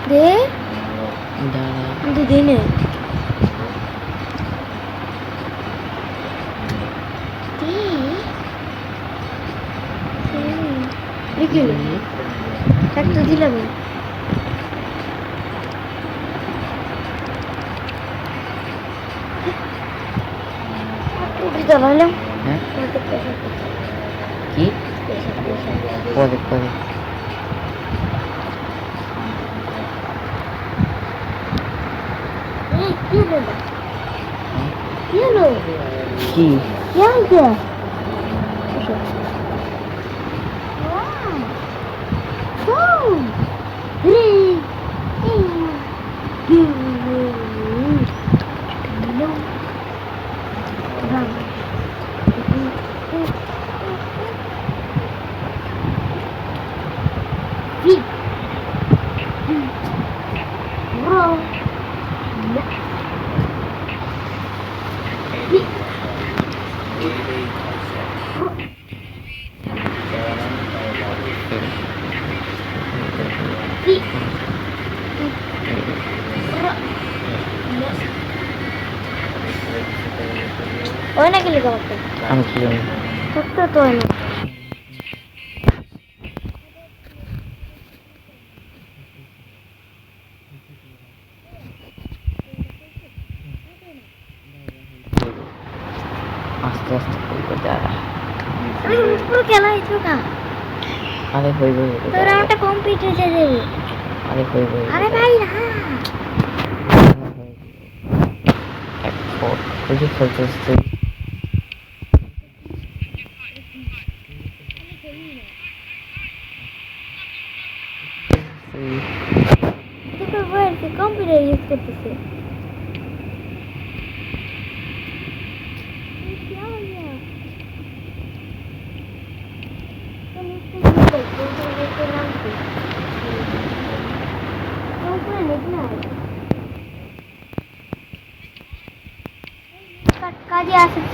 দে দিনে একটা দিলাম চালালাম কি পরে পরে কি ওই নাকি লিখা আমি কি জানি সত্য তো হয় না আস্তে আস্তে করবো দাঁড়া পুরো খেলা হয়েছে না আরে হইব তোর আমারটা কমপ্লিট হয়ে যাবে আরে হইব আরে ভাই না এক ফোর ওই যে খেলতে তোর বয়স কম্পিউটার ইউজ করতেছে কাজে আসিস